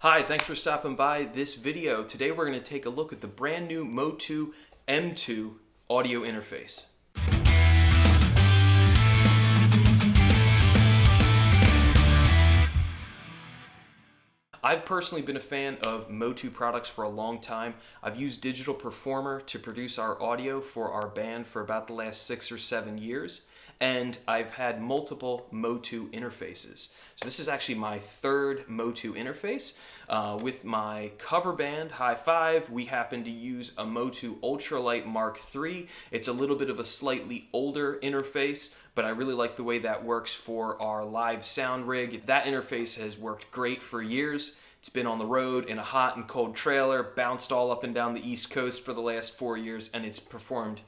Hi, thanks for stopping by this video. Today we're going to take a look at the brand new MOTU M2 audio interface. I've personally been a fan of MOTU products for a long time. I've used Digital Performer to produce our audio for our band for about the last 6 or 7 years, and I've had multiple MOTU interfaces. So this is actually my third MOTU interface. With my cover band, High Five, we happen to use a MOTU Ultralight Mark III. It's a little bit of a slightly older interface, but I really like the way that works for our live sound rig. That interface has worked great for years. It's been on the road in a hot and cold trailer, bounced all up and down the East Coast for the last 4 years, and it's performed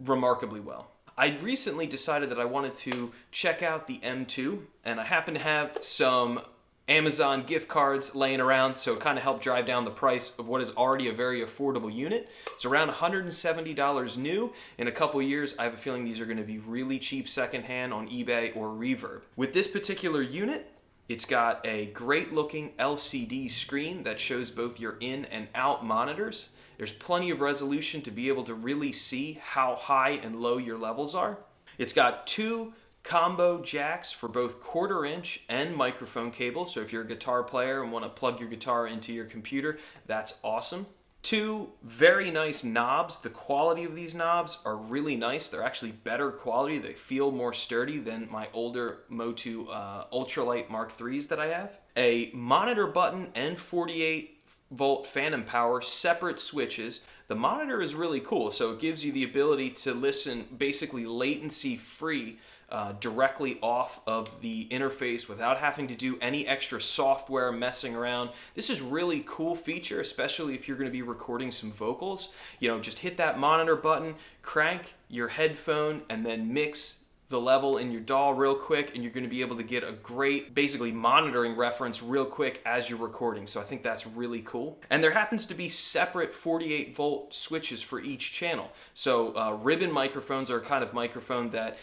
remarkably well. I recently decided that I wanted to check out the M2, and I happen to have some Amazon gift cards laying around, so it kind of helped drive down the price of what is already a very affordable unit. It's around $170 new. In a couple years, I have a feeling these are going to be really cheap secondhand on eBay or Reverb. With this particular unit, it's got a great looking LCD screen that shows both your in and out monitors. There's plenty of resolution to be able to really see how high and low your levels are. It's got two combo jacks for both 1/4 inch and microphone cables. So if you're a guitar player and want to plug your guitar into your computer, that's awesome. Two very nice knobs. The quality of these knobs are really nice. They're actually better quality. They feel more sturdy than my older MOTU Ultralight Mark IIIs that I have. A monitor button and 48-volt phantom power, separate switches. The monitor is really cool, so it gives you the ability to listen basically latency free directly off of the interface without having to do any extra software messing around. This is really cool feature, especially if you're going to be recording some vocals. Just hit that monitor button, crank your headphone, and then mix the level in your DAW real quick, and you're going to be able to get a great, basically monitoring reference real quick as you're recording. So I think that's really cool. And there happens to be separate 48-volt switches for each channel. So ribbon microphones are a kind of microphone that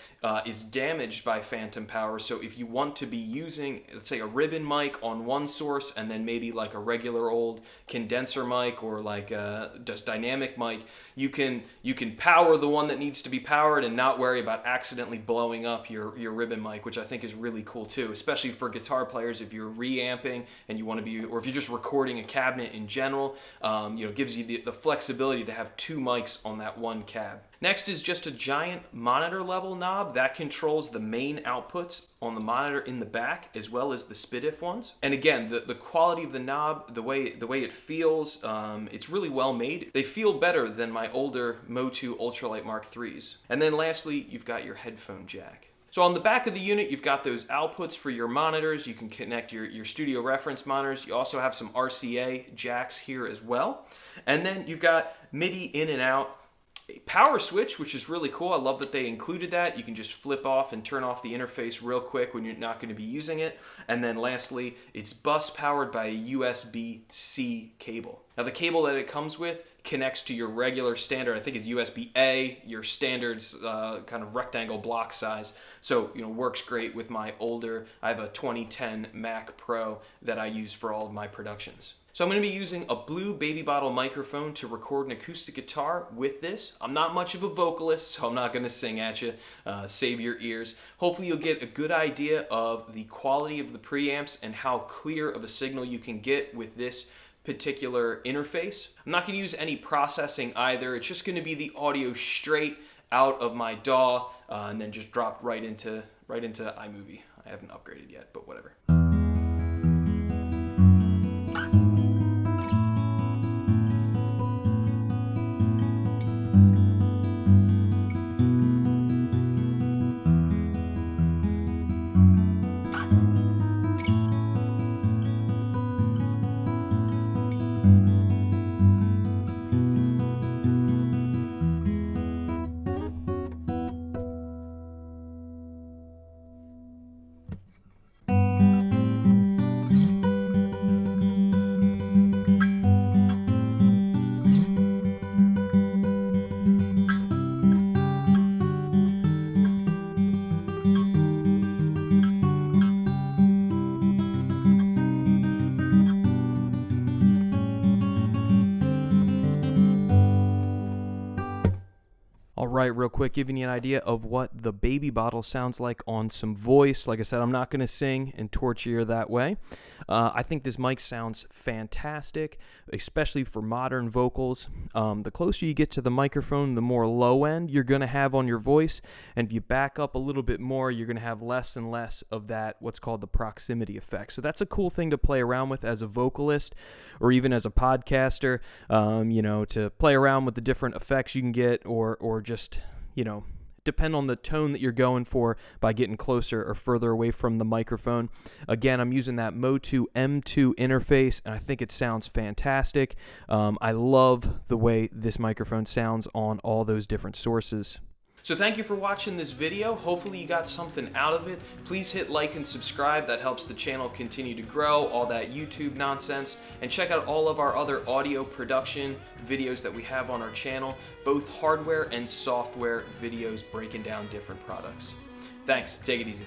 is damaged by phantom power. So if you want to be using, let's say, a ribbon mic on one source and then maybe like a regular old condenser mic or like a just dynamic mic, you can power the one that needs to be powered and not worry about accidentally blowing up your ribbon mic, which I think is really cool too, especially for guitar players. If you're reamping and you want to be, or if you're just recording a cabinet in general, gives you the flexibility to have two mics on that one cab. Next is just a giant monitor level knob that controls the main outputs on the monitor in the back as well as the SPDIF ones. And again, the quality of the knob, the way it feels, it's really well made. They feel better than my older MOTU Ultralight Mark IIIs. And then lastly, you've got your headphone jack. So on the back of the unit, you've got those outputs for your monitors. You can connect your studio reference monitors. You also have some RCA jacks here as well. And then you've got MIDI in and out. A power switch, which is really cool. I love that they included that. You can just flip off and turn off the interface real quick when you're not going to be using it. And then lastly, it's bus powered by a USB-C cable. Now the cable that it comes with connects to your regular standard, I think it's USB-A, your standard's kind of rectangle block size. So, works great with my older, I have a 2010 Mac Pro that I use for all of my productions. So I'm going to be using a blue baby bottle microphone to record an acoustic guitar with this. I'm not much of a vocalist, so I'm not going to sing at you. Save your ears. Hopefully you'll get a good idea of the quality of the preamps and how clear of a signal you can get with this particular interface. I'm not going to use any processing either. It's just going to be the audio straight out of my DAW and then just dropped right into iMovie. I haven't upgraded yet, but whatever. All right, real quick, giving you an idea of what the baby bottle sounds like on some voice. Like I said, I'm not going to sing and torture you that way. I think this mic sounds fantastic, especially for modern vocals. The closer you get to the microphone, the more low end you're going to have on your voice. And if you back up a little bit more, you're going to have less and less of that, what's called the proximity effect. So that's a cool thing to play around with as a vocalist or even as a podcaster, to play around with the different effects you can get or just, depend on the tone that you're going for by getting closer or further away from the microphone. Again, I'm using that MOTU M2 interface, and I think it sounds fantastic. I love the way this microphone sounds on all those different sources. So thank you for watching this video. Hopefully you got something out of it. Please hit like and subscribe. That helps the channel continue to grow, all that YouTube nonsense. And check out all of our other audio production videos that we have on our channel, both hardware and software videos breaking down different products. Thanks. Take it easy.